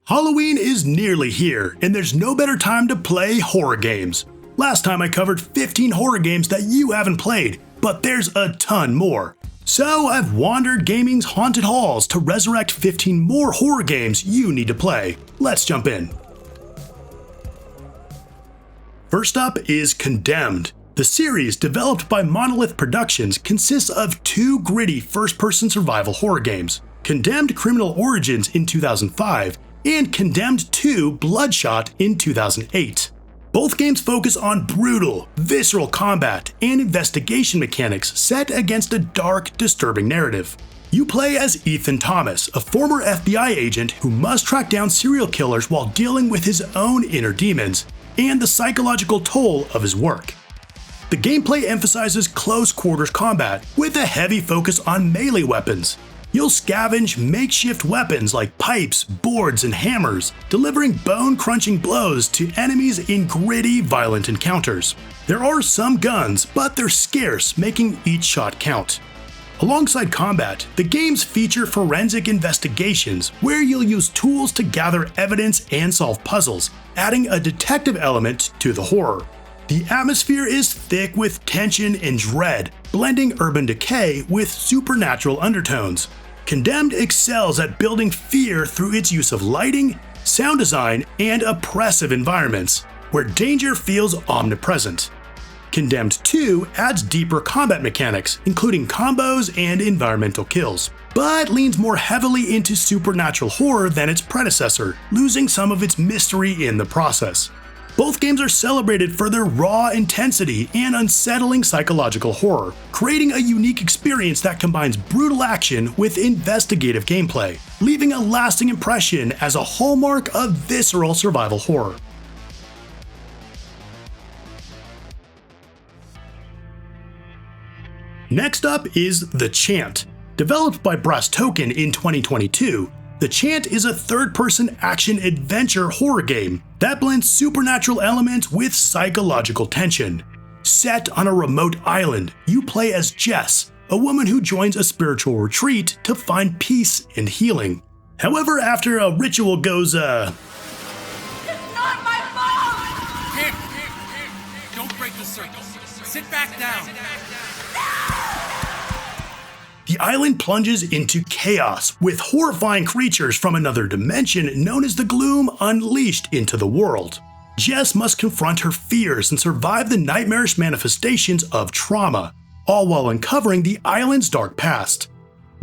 Halloween is nearly here, and there's no better time to play horror games. Last time I covered 15 horror games that you haven't played, but there's a ton more. So I've wandered gaming's haunted halls to resurrect 15 more horror games you need to play. Let's jump in. First up is Condemned. The series, developed by Monolith Productions, consists of two gritty first-person survival horror games, Condemned: Criminal Origins in 2005, and Condemned 2: Bloodshot in 2008. Both games focus on brutal, visceral combat and investigation mechanics set against a dark, disturbing narrative. You play as Ethan Thomas, a former FBI agent who must track down serial killers while dealing with his own inner demons and the psychological toll of his work. The gameplay emphasizes close quarters combat with a heavy focus on melee weapons. You'll scavenge makeshift weapons like pipes, boards, and hammers, delivering bone-crunching blows to enemies in gritty, violent encounters. There are some guns, but they're scarce, making each shot count. Alongside combat, the games feature forensic investigations where you'll use tools to gather evidence and solve puzzles, adding a detective element to the horror. The atmosphere is thick with tension and dread, blending urban decay with supernatural undertones. Condemned excels at building fear through its use of lighting, sound design, and oppressive environments, where danger feels omnipresent. Condemned 2 adds deeper combat mechanics, including combos and environmental kills, but leans more heavily into supernatural horror than its predecessor, losing some of its mystery in the process. Both games are celebrated for their raw intensity and unsettling psychological horror, creating a unique experience that combines brutal action with investigative gameplay, leaving a lasting impression as a hallmark of visceral survival horror. Next up is The Chant. Developed by Brass Token in 2022, The Chant is a third-person action-adventure horror game that blends supernatural elements with psychological tension. Set on a remote island, you play as Jess, a woman who joins a spiritual retreat to find peace and healing. However, after a ritual goes, It's not my fault! Here, don't break the circle. Sit back down. the island plunges into chaos, with horrifying creatures from another dimension known as the Gloom unleashed into the world. Jess must confront her fears and survive the nightmarish manifestations of trauma, all while uncovering the island's dark past.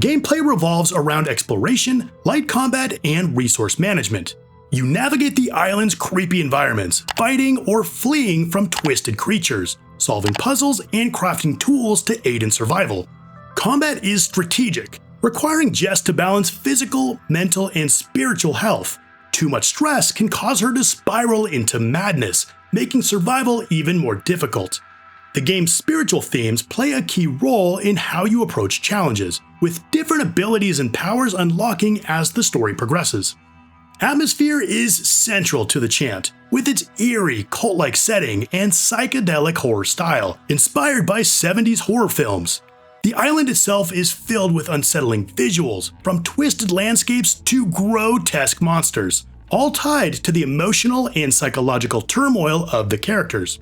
Gameplay revolves around exploration, light combat, and resource management. You navigate the island's creepy environments, fighting or fleeing from twisted creatures, solving puzzles, and crafting tools to aid in survival. Combat is strategic, requiring Jess to balance physical, mental, and spiritual health. Too much stress can cause her to spiral into madness, making survival even more difficult. The game's spiritual themes play a key role in how you approach challenges, with different abilities and powers unlocking as the story progresses. Atmosphere is central to the Chant, with its eerie, cult-like setting and psychedelic horror style, inspired by 70s horror films. The island itself is filled with unsettling visuals, from twisted landscapes to grotesque monsters, all tied to the emotional and psychological turmoil of the characters.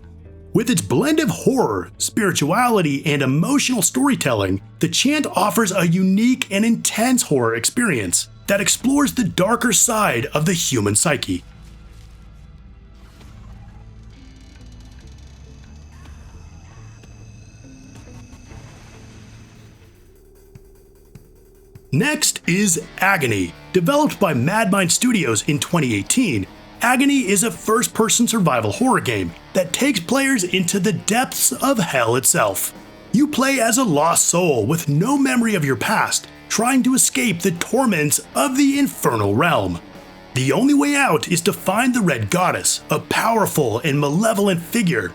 With its blend of horror, spirituality, and emotional storytelling, the Chant offers a unique and intense horror experience that explores the darker side of the human psyche. Next is Agony. Developed by Madmind Studios in 2018, Agony is a first-person survival horror game that takes players into the depths of hell itself. You play as a lost soul with no memory of your past, trying to escape the torments of the infernal realm. The only way out is to find the Red Goddess, a powerful and malevolent figure.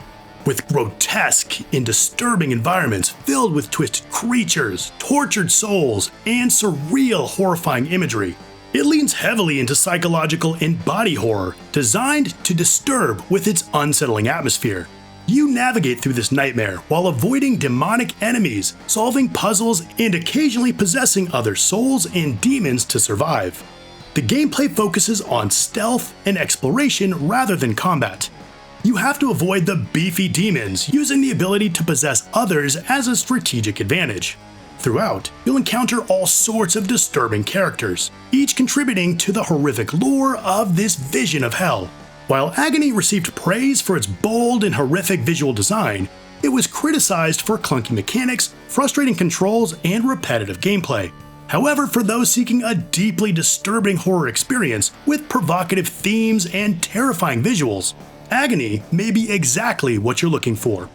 With grotesque and disturbing environments filled with twisted creatures, tortured souls, and surreal, horrifying imagery, it leans heavily into psychological and body horror, designed to disturb with its unsettling atmosphere. You navigate through this nightmare while avoiding demonic enemies, solving puzzles, and occasionally possessing other souls and demons to survive. The gameplay focuses on stealth and exploration rather than combat. You have to avoid the beefy demons, using the ability to possess others as a strategic advantage. Throughout, you'll encounter all sorts of disturbing characters, each contributing to the horrific lore of this vision of hell. While Agony received praise for its bold and horrific visual design, it was criticized for clunky mechanics, frustrating controls, and repetitive gameplay. However, for those seeking a deeply disturbing horror experience with provocative themes and terrifying visuals, Agony may be exactly what you're looking for.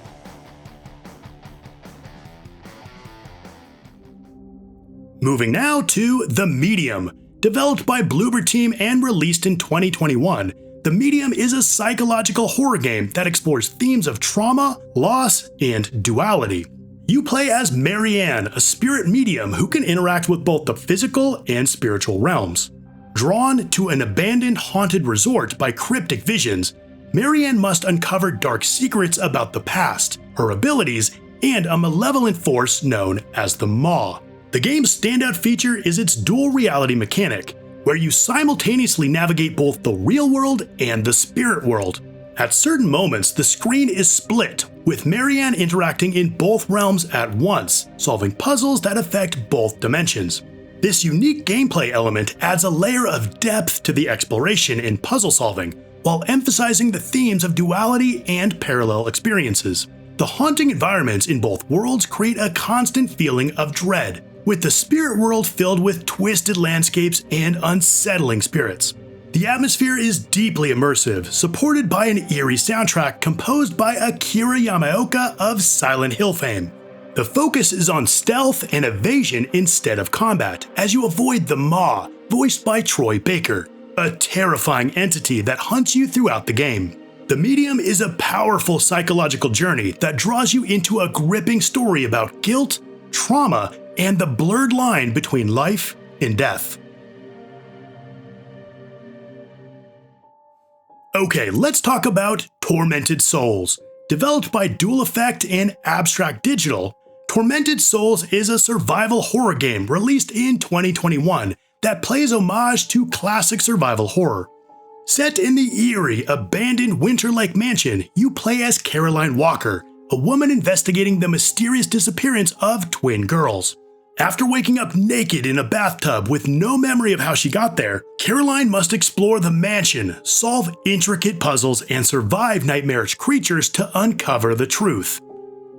Moving now to The Medium. Developed by Bloober Team and released in 2021, The Medium is a psychological horror game that explores themes of trauma, loss, and duality. You play as Marianne, a spirit medium who can interact with both the physical and spiritual realms. Drawn to an abandoned haunted resort by cryptic visions, Marianne must uncover dark secrets about the past, her abilities, and a malevolent force known as the Maw. The game's standout feature is its dual reality mechanic, where you simultaneously navigate both the real world and the spirit world. At certain moments, the screen is split, with Marianne interacting in both realms at once, solving puzzles that affect both dimensions. This unique gameplay element adds a layer of depth to the exploration and puzzle solving, while emphasizing the themes of duality and parallel experiences. The haunting environments in both worlds create a constant feeling of dread, with the spirit world filled with twisted landscapes and unsettling spirits. The atmosphere is deeply immersive, supported by an eerie soundtrack composed by Akira Yamaoka of Silent Hill fame. The focus is on stealth and evasion instead of combat, as you avoid the Maw, voiced by Troy Baker, a terrifying entity that hunts you throughout the game. The Medium is a powerful psychological journey that draws you into a gripping story about guilt, trauma, and the blurred line between life and death. Okay, let's talk about Tormented Souls. Developed by Dual Effect and Abstract Digital, Tormented Souls is a survival horror game released in 2021 that plays homage to classic survival horror. Set in the eerie, abandoned Winter Lake mansion, you play as Caroline Walker, a woman investigating the mysterious disappearance of twin girls. After waking up naked in a bathtub with no memory of how she got there, Caroline must explore the mansion, solve intricate puzzles, and survive nightmarish creatures to uncover the truth.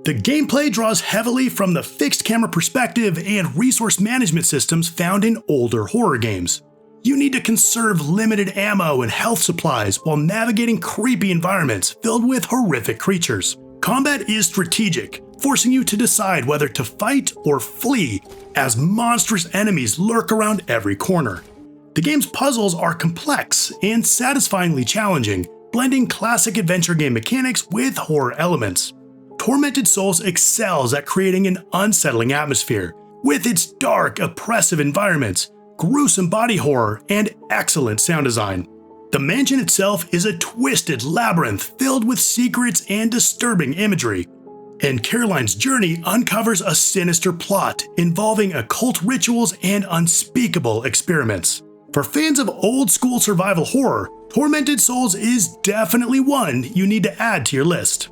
The gameplay draws heavily from the fixed camera perspective and resource management systems found in older horror games. You need to conserve limited ammo and health supplies while navigating creepy environments filled with horrific creatures. Combat is strategic, forcing you to decide whether to fight or flee as monstrous enemies lurk around every corner. The game's puzzles are complex and satisfyingly challenging, blending classic adventure game mechanics with horror elements. Tormented Souls excels at creating an unsettling atmosphere, with its dark, oppressive environments, gruesome body horror, and excellent sound design. The mansion itself is a twisted labyrinth filled with secrets and disturbing imagery, and Caroline's journey uncovers a sinister plot involving occult rituals and unspeakable experiments. For fans of old-school survival horror, Tormented Souls is definitely one you need to add to your list.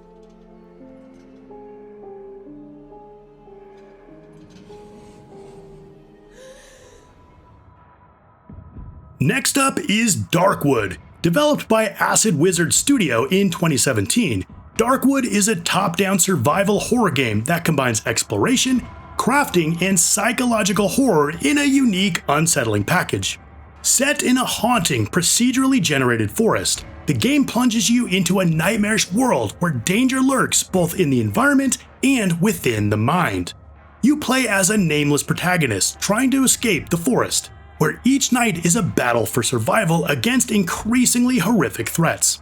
Next up is Darkwood. Developed by Acid Wizard Studio in 2017, Darkwood is a top-down survival horror game that combines exploration, crafting, and psychological horror in a unique, unsettling package. Set in a haunting, procedurally generated forest, the game plunges you into a nightmarish world where danger lurks both in the environment and within the mind. You play as a nameless protagonist trying to escape the forest, where each night is a battle for survival against increasingly horrific threats.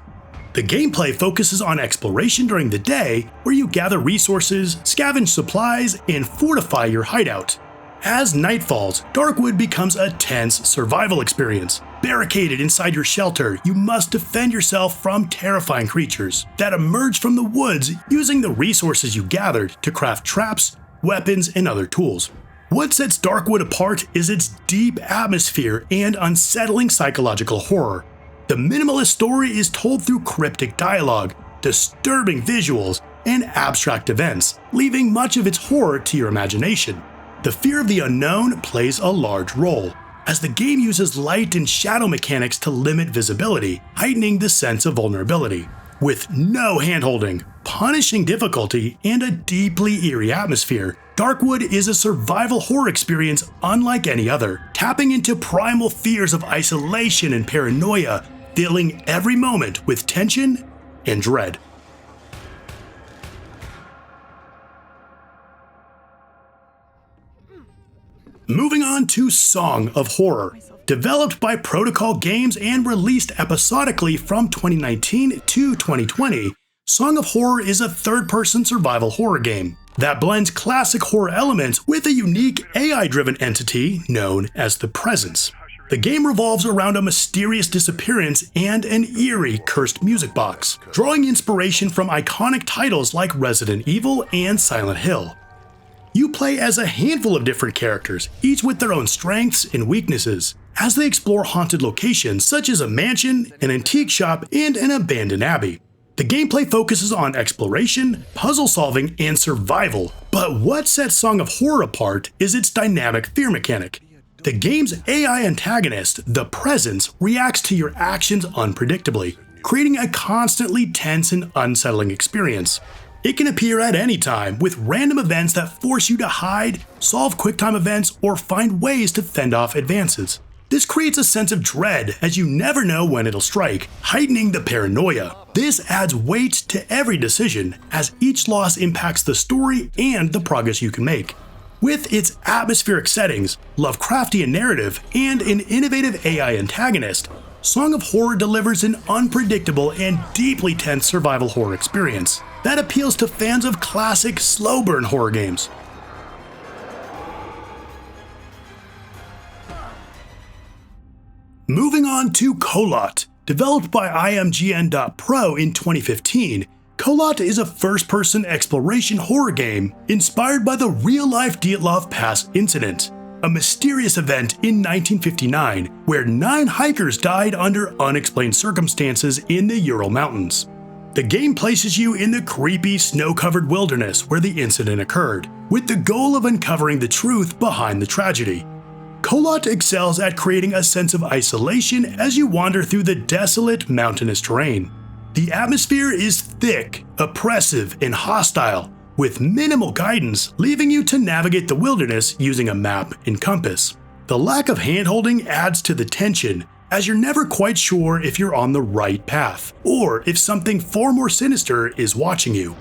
The gameplay focuses on exploration during the day, where you gather resources, scavenge supplies, and fortify your hideout. As night falls, Darkwood becomes a tense survival experience. Barricaded inside your shelter, you must defend yourself from terrifying creatures that emerge from the woods using the resources you gathered to craft traps, weapons, and other tools. What sets Darkwood apart is its deep atmosphere and unsettling psychological horror. The minimalist story is told through cryptic dialogue, disturbing visuals, and abstract events, leaving much of its horror to your imagination. The fear of the unknown plays a large role, as the game uses light and shadow mechanics to limit visibility, heightening the sense of vulnerability. With no handholding, punishing difficulty, and a deeply eerie atmosphere, Darkwood is a survival horror experience unlike any other, tapping into primal fears of isolation and paranoia, filling every moment with tension and dread. Moving on to Song of Horror. Developed by Protocol Games and released episodically from 2019 to 2020, Song of Horror is a third-person survival horror game that blends classic horror elements with a unique AI-driven entity known as the Presence. The game revolves around a mysterious disappearance and an eerie, cursed music box, drawing inspiration from iconic titles like Resident Evil and Silent Hill. You play as a handful of different characters, each with their own strengths and weaknesses, as they explore haunted locations such as a mansion, an antique shop, and an abandoned abbey. The gameplay focuses on exploration, puzzle solving, and survival, but what sets Song of Horror apart is its dynamic fear mechanic. The game's AI antagonist, the Presence, reacts to your actions unpredictably, creating a constantly tense and unsettling experience. It can appear at any time, with random events that force you to hide, solve QuickTime events, or find ways to fend off advances. This creates a sense of dread, as you never know when it'll strike, heightening the paranoia. This adds weight to every decision, as each loss impacts the story and the progress you can make. With its atmospheric settings, Lovecraftian narrative, and an innovative AI antagonist, Song of Horror delivers an unpredictable and deeply tense survival horror experience that appeals to fans of classic slow-burn horror games. Moving on to Kholat. Developed by IMGN.Pro in 2015, Kholat is a first-person exploration horror game inspired by the real-life Dyatlov Pass incident, a mysterious event in 1959 where 9 hikers died under unexplained circumstances in the Ural Mountains. The game places you in the creepy, snow-covered wilderness where the incident occurred, with the goal of uncovering the truth behind the tragedy. Kholat excels at creating a sense of isolation as you wander through the desolate, mountainous terrain. The atmosphere is thick, oppressive, and hostile, with minimal guidance, leaving you to navigate the wilderness using a map and compass. The lack of handholding adds to the tension, as you're never quite sure if you're on the right path, or if something far more sinister is watching you.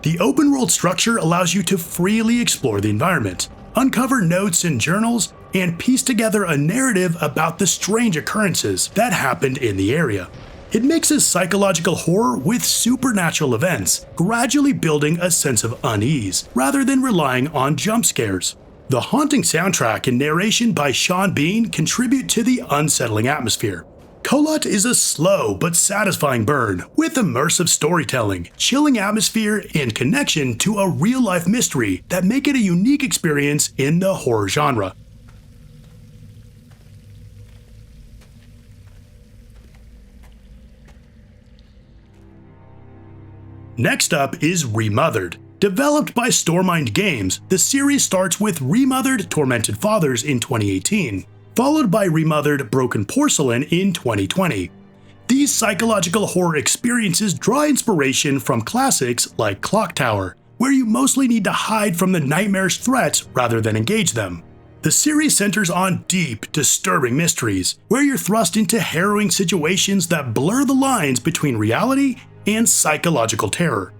The open world structure allows you to freely explore the environment, uncover notes and journals, and piece together a narrative about the strange occurrences that happened in the area. It mixes psychological horror with supernatural events, gradually building a sense of unease, rather than relying on jump scares. The haunting soundtrack and narration by Sean Bean contribute to the unsettling atmosphere. Kholat is a slow but satisfying burn, with immersive storytelling, chilling atmosphere, and connection to a real-life mystery that make it a unique experience in the horror genre. Next up is Remothered. Developed by Stormind Games, the series starts with Remothered Tormented Fathers in 2018, followed by Remothered Broken Porcelain in 2020. These psychological horror experiences draw inspiration from classics like Clock Tower, where you mostly need to hide from the nightmarish threats rather than engage them. The series centers on deep, disturbing mysteries, where you're thrust into harrowing situations that blur the lines between reality and psychological terror.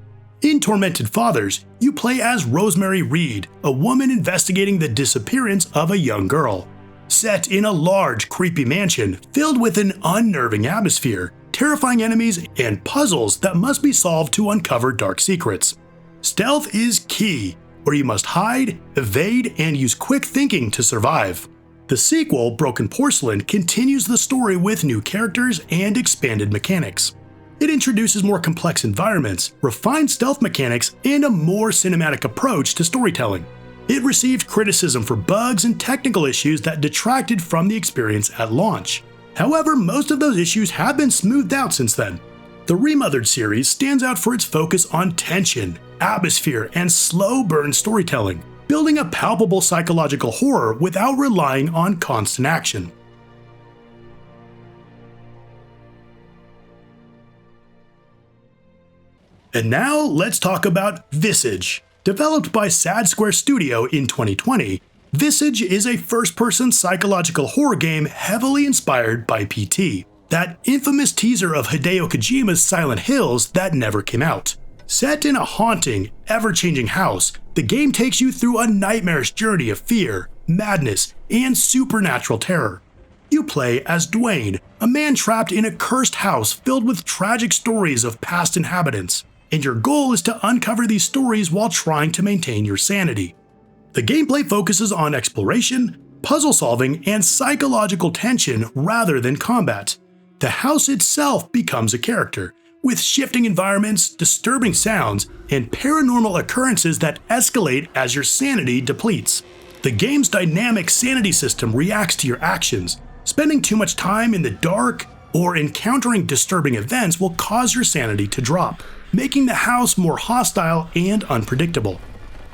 In Tormented Fathers, you play as Rosemary Reed, a woman investigating the disappearance of a young girl. Set in a large, creepy mansion filled with an unnerving atmosphere, terrifying enemies, and puzzles that must be solved to uncover dark secrets. Stealth is key, where you must hide, evade, and use quick thinking to survive. The sequel, Broken Porcelain, continues the story with new characters and expanded mechanics. It introduces more complex environments, refined stealth mechanics, and a more cinematic approach to storytelling. It received criticism for bugs and technical issues that detracted from the experience at launch. However, most of those issues have been smoothed out since then. The Remothered series stands out for its focus on tension, atmosphere, and slow burn storytelling, building a palpable psychological horror without relying on constant action. And now let's talk about Visage. Developed by Sad Square Studio in 2020, Visage is a first-person psychological horror game heavily inspired by PT, that infamous teaser of Hideo Kojima's Silent Hills that never came out. Set in a haunting, ever-changing house, the game takes you through a nightmarish journey of fear, madness, and supernatural terror. You play as Dwayne, a man trapped in a cursed house filled with tragic stories of past inhabitants, and your goal is to uncover these stories while trying to maintain your sanity. The gameplay focuses on exploration, puzzle solving, and psychological tension rather than combat. The house itself becomes a character, with shifting environments, disturbing sounds, and paranormal occurrences that escalate as your sanity depletes. The game's dynamic sanity system reacts to your actions. Spending too much time in the dark or encountering disturbing events will cause your sanity to drop, making the house more hostile and unpredictable.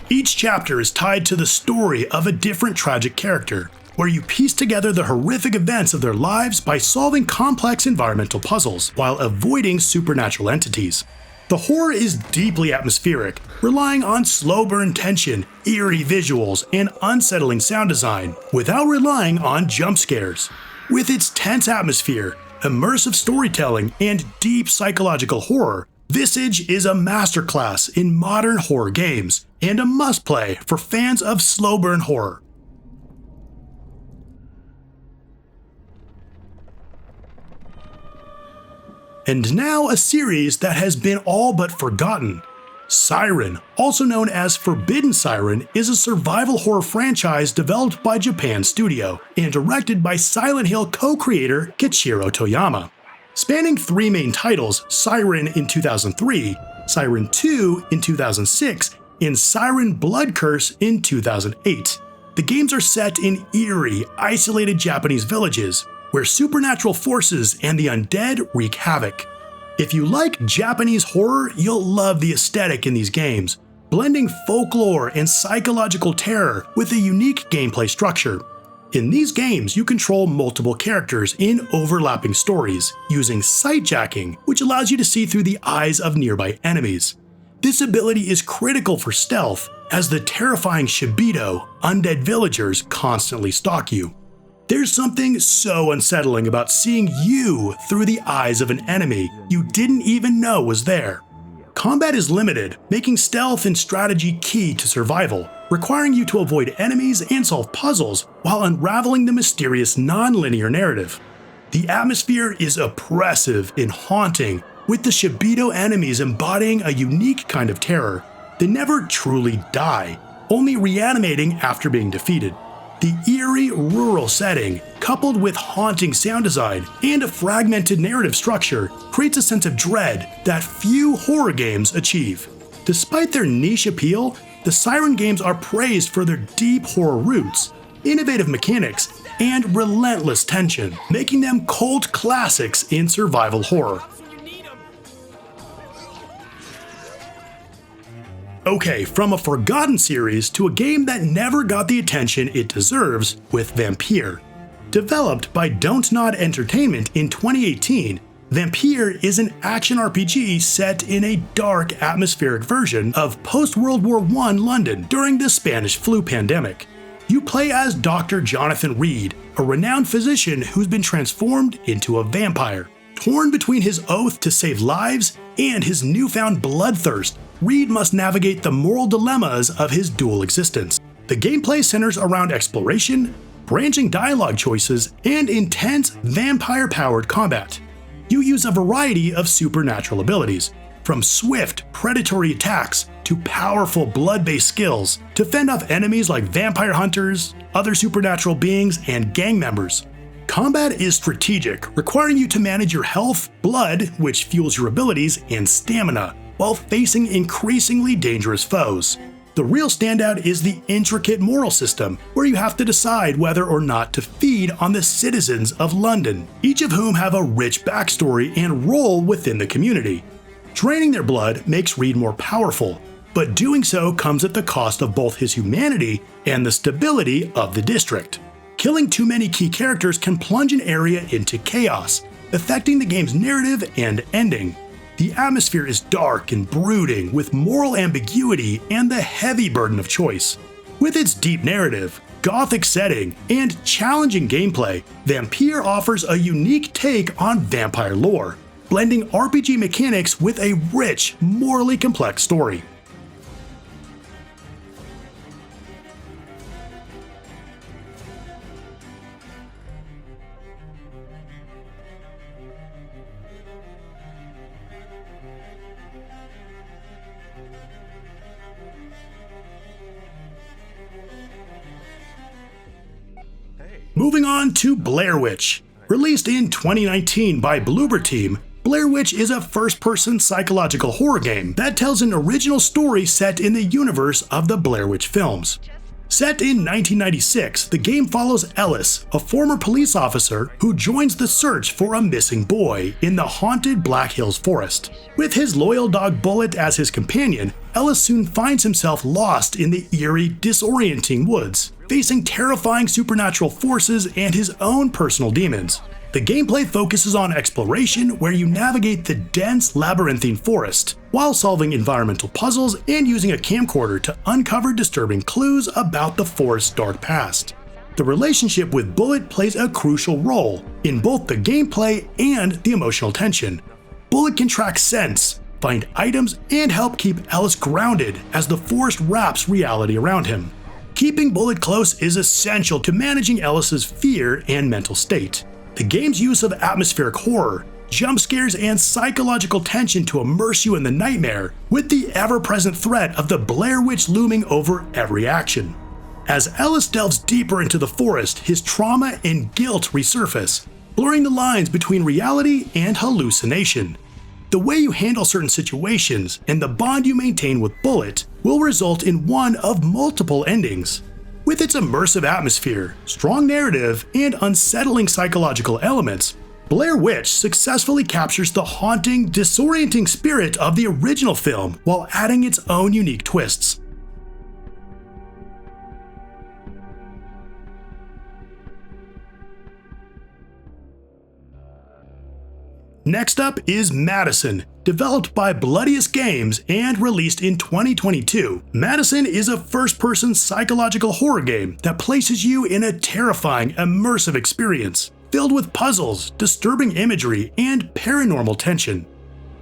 Each chapter is tied to the story of a different tragic character, where you piece together the horrific events of their lives by solving complex environmental puzzles while avoiding supernatural entities. The horror is deeply atmospheric, relying on slow burn tension, eerie visuals, and unsettling sound design, without relying on jump scares. With its tense atmosphere, immersive storytelling, and deep psychological horror, Visage is a masterclass in modern horror games, and a must-play for fans of slow burn horror. And now a series that has been all but forgotten. Siren, also known as Forbidden Siren, is a survival horror franchise developed by Japan Studio and directed by Silent Hill co-creator Kichiro Toyama. Spanning three main titles, Siren in 2003, Siren 2 in 2006, and Siren Blood Curse in 2008. The games are set in eerie, isolated Japanese villages, where supernatural forces and the undead wreak havoc. If you like Japanese horror, you'll love the aesthetic in these games, blending folklore and psychological terror with a unique gameplay structure. In these games, you control multiple characters in overlapping stories, using sightjacking, which allows you to see through the eyes of nearby enemies. This ability is critical for stealth, as the terrifying Shibito, undead villagers, constantly stalk you. There's something so unsettling about seeing you through the eyes of an enemy you didn't even know was there. Combat is limited, making stealth and strategy key to survival, requiring you to avoid enemies and solve puzzles while unraveling the mysterious non-linear narrative. The atmosphere is oppressive and haunting, with the Shibito enemies embodying a unique kind of terror. They never truly die, only reanimating after being defeated. The eerie rural setting, coupled with haunting sound design and a fragmented narrative structure, creates a sense of dread that few horror games achieve. Despite their niche appeal, the Siren games are praised for their deep horror roots, innovative mechanics, and relentless tension, making them cult classics in survival horror. Okay, from a forgotten series to a game that never got the attention it deserves with Vampyr. Developed by Don't Nod Entertainment in 2018, Vampyr is an action RPG set in a dark, atmospheric version of post-World War I London during the Spanish flu pandemic. You play as Dr. Jonathan Reed, a renowned physician who's been transformed into a vampire. Torn between his oath to save lives and his newfound bloodthirst, Reed must navigate the moral dilemmas of his dual existence. The gameplay centers around exploration, branching dialogue choices, and intense vampire-powered combat. You use a variety of supernatural abilities, from swift, predatory attacks to powerful blood-based skills to fend off enemies like vampire hunters, other supernatural beings, and gang members. Combat is strategic, requiring you to manage your health, blood, which fuels your abilities, and stamina, while facing increasingly dangerous foes. The real standout is the intricate moral system, where you have to decide whether or not to feed on the citizens of London, each of whom have a rich backstory and role within the community. Draining their blood makes Reed more powerful, but doing so comes at the cost of both his humanity and the stability of the district. Killing too many key characters can plunge an area into chaos, affecting the game's narrative and ending. The atmosphere is dark and brooding, with moral ambiguity and the heavy burden of choice. With its deep narrative, gothic setting, and challenging gameplay, Vampyr offers a unique take on vampire lore, blending RPG mechanics with a rich, morally complex story. Moving on to Blair Witch. Released in 2019 by Bloober Team, Blair Witch is a first-person psychological horror game that tells an original story set in the universe of the Blair Witch films. Set in 1996, the game follows Ellis, a former police officer who joins the search for a missing boy in the haunted Black Hills forest. With his loyal dog Bullet as his companion, Ellis soon finds himself lost in the eerie, disorienting woods, facing terrifying supernatural forces and his own personal demons. The gameplay focuses on exploration, where you navigate the dense, labyrinthine forest, while solving environmental puzzles and using a camcorder to uncover disturbing clues about the forest's dark past. The relationship with Bullet plays a crucial role in both the gameplay and the emotional tension. Bullet can track scents, find items, and help keep Ellis grounded as the forest wraps reality around him. Keeping Bullet close is essential to managing Ellis's fear and mental state. The game's use of atmospheric horror, jump scares, and psychological tension to immerse you in the nightmare, with the ever-present threat of the Blair Witch looming over every action. As Ellis delves deeper into the forest, his trauma and guilt resurface, blurring the lines between reality and hallucination. The way you handle certain situations and the bond you maintain with Bullet will result in one of multiple endings. With its immersive atmosphere, strong narrative, and unsettling psychological elements, Blair Witch successfully captures the haunting, disorienting spirit of the original film while adding its own unique twists. Next up is MADiSON. Developed by Bloodiest Games and released in 2022, MADiSON is a first-person psychological horror game that places you in a terrifying, immersive experience, filled with puzzles, disturbing imagery, and paranormal tension.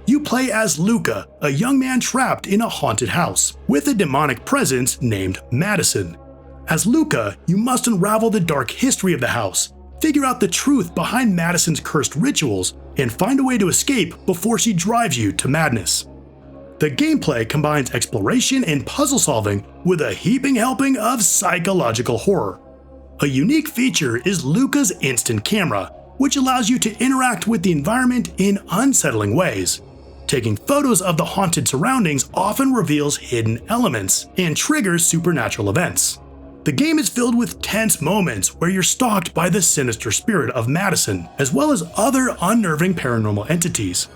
You play as Luca, a young man trapped in a haunted house, with a demonic presence named MADiSON. As Luca, you must unravel the dark history of the house, figure out the truth behind MADiSON's cursed rituals, and find a way to escape before she drives you to madness. The gameplay combines exploration and puzzle solving with a heaping helping of psychological horror. A unique feature is Luca's instant camera, which allows you to interact with the environment in unsettling ways. Taking photos of the haunted surroundings often reveals hidden elements and triggers supernatural events. The game is filled with tense moments where you're stalked by the sinister spirit of MADiSON, as well as other unnerving paranormal entities.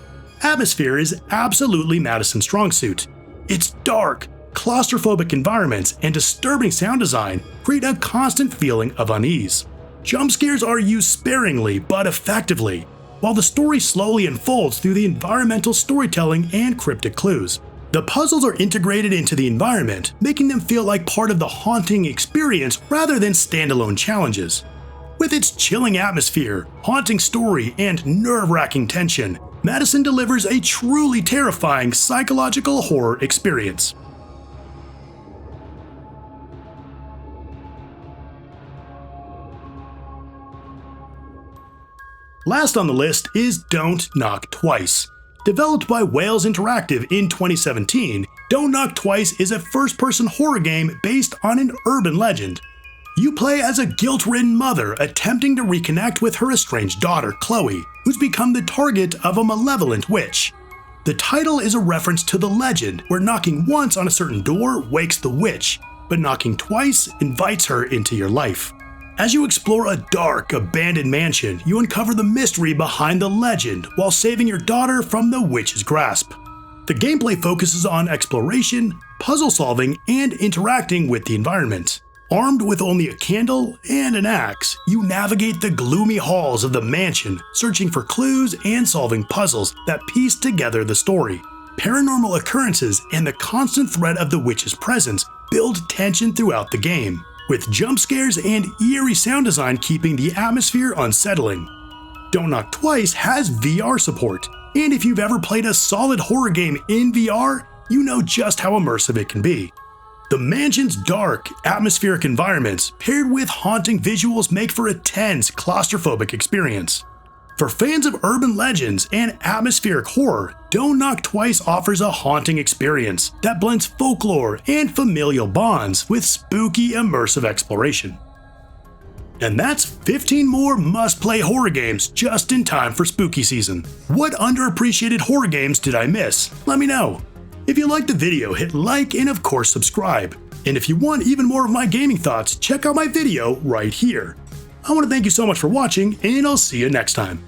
Atmosphere is absolutely MADiSON's strong suit. Its dark, claustrophobic environments and disturbing sound design create a constant feeling of unease. Jump scares are used sparingly but effectively, while the story slowly unfolds through the environmental storytelling and cryptic clues. The puzzles are integrated into the environment, making them feel like part of the haunting experience rather than standalone challenges. With its chilling atmosphere, haunting story, and nerve-wracking tension, MADiSON delivers a truly terrifying psychological horror experience. Last on the list is Don't Knock Twice. Developed by Wales Interactive in 2017, Don't Knock Twice is a first-person horror game based on an urban legend. You play as a guilt-ridden mother attempting to reconnect with her estranged daughter, Chloe, who's become the target of a malevolent witch. The title is a reference to the legend where knocking once on a certain door wakes the witch, but knocking twice invites her into your life. As you explore a dark, abandoned mansion, you uncover the mystery behind the legend while saving your daughter from the witch's grasp. The gameplay focuses on exploration, puzzle solving, and interacting with the environment. Armed with only a candle and an axe, you navigate the gloomy halls of the mansion, searching for clues and solving puzzles that piece together the story. Paranormal occurrences and the constant threat of the witch's presence build tension throughout the game, with jump scares and eerie sound design keeping the atmosphere unsettling. Don't Knock Twice has VR support, and if you've ever played a solid horror game in VR, you know just how immersive it can be. The mansion's dark, atmospheric environments paired with haunting visuals make for a tense, claustrophobic experience. For fans of urban legends and atmospheric horror, Don't Knock Twice offers a haunting experience that blends folklore and familial bonds with spooky, immersive exploration. And that's 15 more must-play horror games just in time for spooky season. What underappreciated horror games did I miss? Let me know. If you liked the video, hit like and of course subscribe. And if you want even more of my gaming thoughts, check out my video right here. I want to thank you so much for watching, and I'll see you next time.